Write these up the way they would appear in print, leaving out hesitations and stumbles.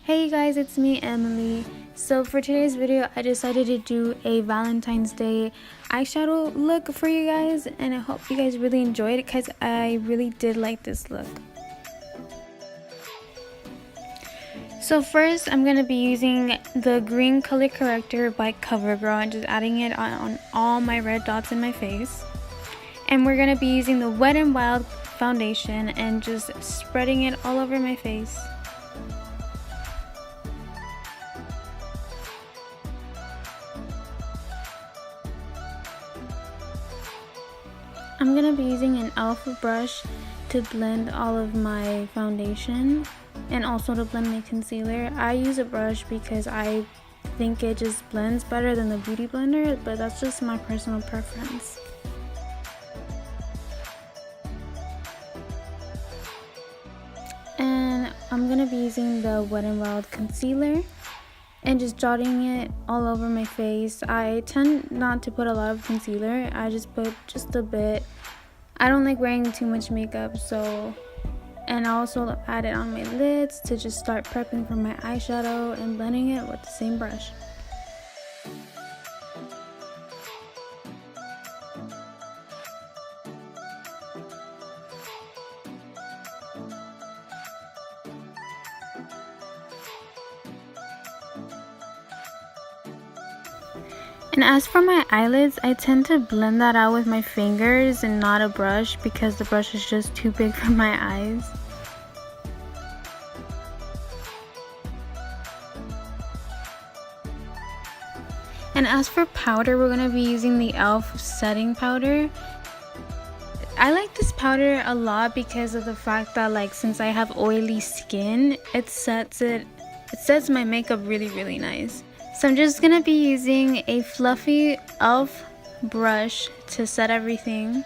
Hey guys, it's me, Emily. So for today's video, I decided to do a Valentine's Day eyeshadow look for you guys, and I hope you guys really enjoyed it because I really did like this look. So first, I'm going to be using the green color corrector by CoverGirl and just adding it on all my red dots in my face. And we're going to be using the Wet n Wild foundation and just spreading it all over my face. I'm going to be using an e.l.f. brush to blend all of my foundation and also to blend my concealer. I use a brush because I think it just blends better than the beauty blender, but that's just my personal preference. And I'm going to be using the Wet n Wild concealer and just dotting it all over my face. I tend not to put a lot of concealer. I just put just a bit. I don't like wearing too much makeup, and I also add it on my lids to just start prepping for my eyeshadow and blending it with the same brush. And as for my eyelids, I tend to blend that out with my fingers and not a brush because the brush is just too big for my eyes. And as for powder, we're going to be using the e.l.f. setting powder. I like this powder a lot because of the fact that since I have oily skin, it sets my makeup really nice. So I'm just going to be using a fluffy e.l.f. brush to set everything.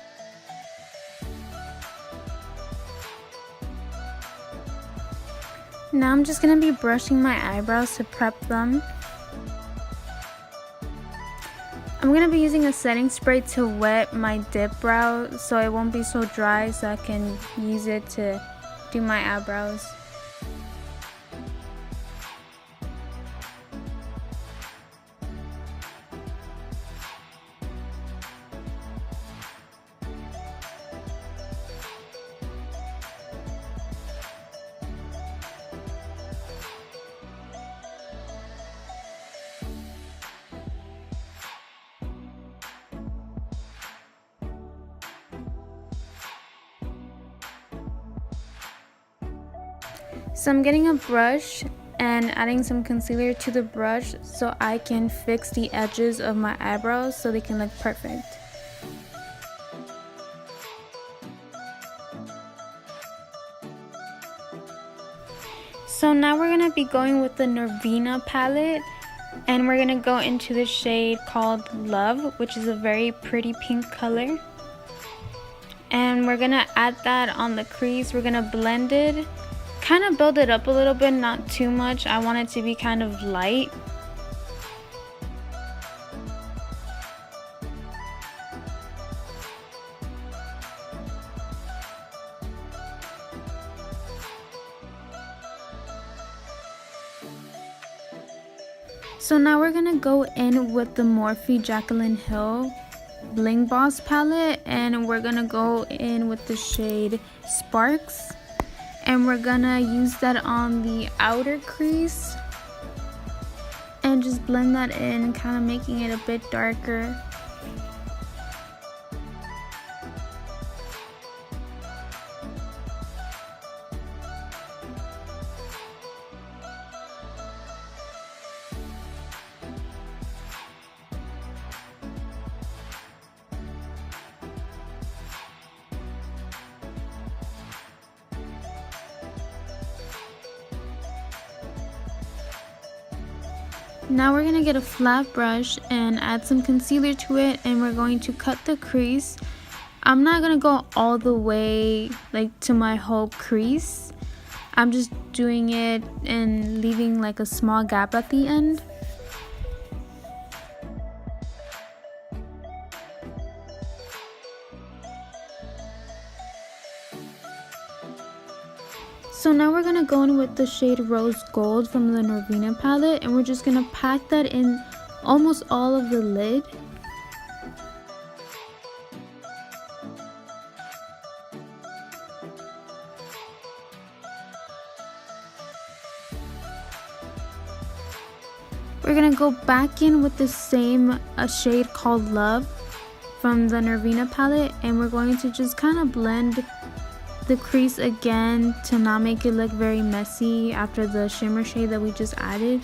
Now I'm just going to be brushing my eyebrows to prep them. I'm going to be using a setting spray to wet my dip brow so it won't be so dry, so I can use it to do my eyebrows. So I'm getting a brush and adding some concealer to the brush so I can fix the edges of my eyebrows so they can look perfect. So now we're going to be going with the Nirvana palette, and we're going to go into the shade called Love, which is a very pretty pink color. And we're going to add that on the crease. We're going to blend it. Kind of build it up a little bit, not too much. I want it to be kind of light. So now we're gonna go in with the Morphe Jaclyn Hill Bling Boss palette, and we're gonna go in with the shade Sparks. And we're gonna use that on the outer crease and just blend that in, kind of making it a bit darker. Now we're going to get a flat brush and add some concealer to it, and we're going to cut the crease. I'm not going to go all the way to my whole crease. I'm just doing it and leaving a small gap at the end. So now we're gonna gonna go in with the shade Rose Gold from the Norvina palette, and we're just gonna pack that in almost all of the lid. We're gonna go back in with the same shade called Love from the Norvina palette, and we're going to just kind of blend the crease again to not make it look very messy after the shimmer shade that we just added.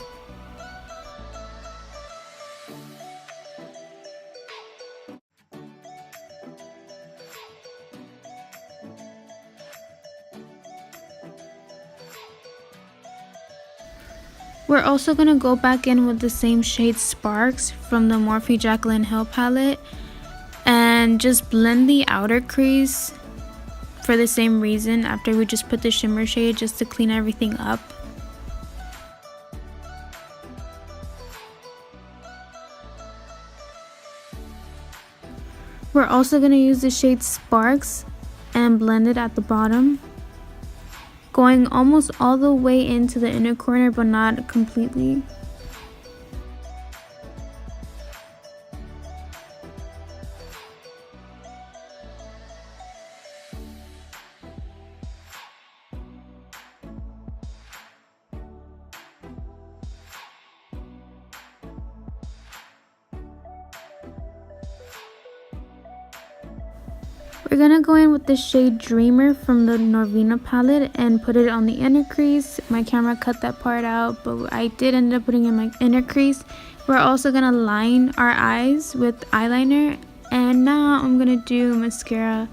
We're also going to go back in with the same shade Sparks from the Morphe Jaclyn Hill palette and just blend the outer crease for the same reason after we just put the shimmer shade, just to clean everything up. We're also going to use the shade Sparks and blend it at the bottom, going almost all the way into the inner corner but not completely. We're gonna go in with the shade Dreamer from the Norvina palette and put it on the inner crease. My camera cut that part out, but I did end up putting in my inner crease. We're also gonna line our eyes with eyeliner, and now I'm gonna do mascara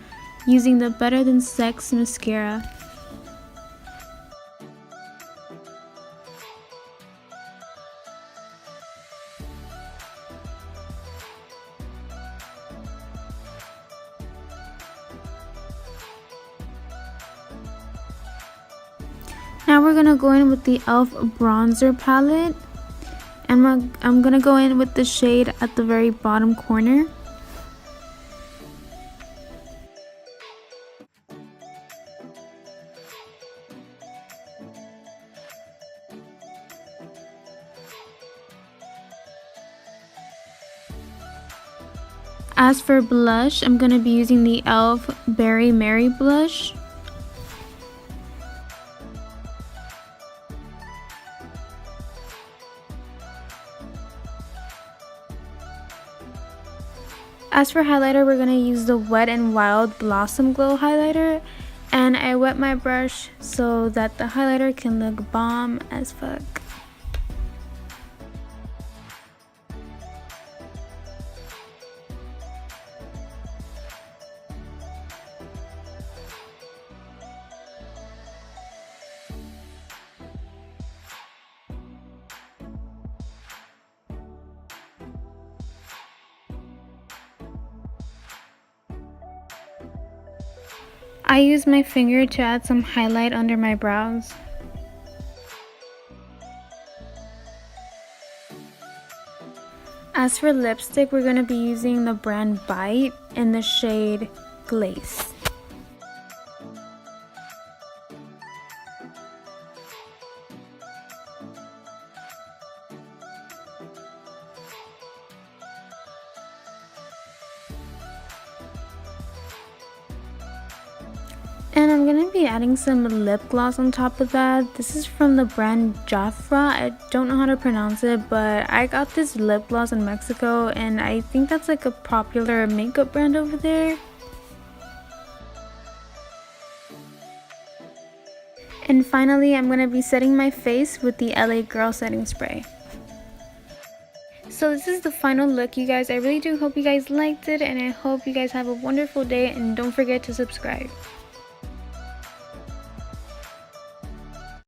using the Better Than Sex mascara. Now we're gonna go in with the e.l.f. bronzer palette, and I'm gonna go in with the shade at the very bottom corner. As for blush, I'm gonna be using the e.l.f. Berry Mary blush. As for highlighter, we're going to use the Wet n Wild Blossom Glow highlighter, and I wet my brush so that the highlighter can look bomb as fuck. I use my finger to add some highlight under my brows. As for lipstick, we're going to be using the brand Bite in the shade Glace. And I'm going to be adding some lip gloss on top of that. This is from the brand Jafra. I don't know how to pronounce it, but I got this lip gloss in Mexico, and I think that's like a popular makeup brand over there. And finally, I'm going to be setting my face with the LA Girl setting spray. So this is the final look, you guys. I really do hope you guys liked it, and I hope you guys have a wonderful day, and don't forget to subscribe.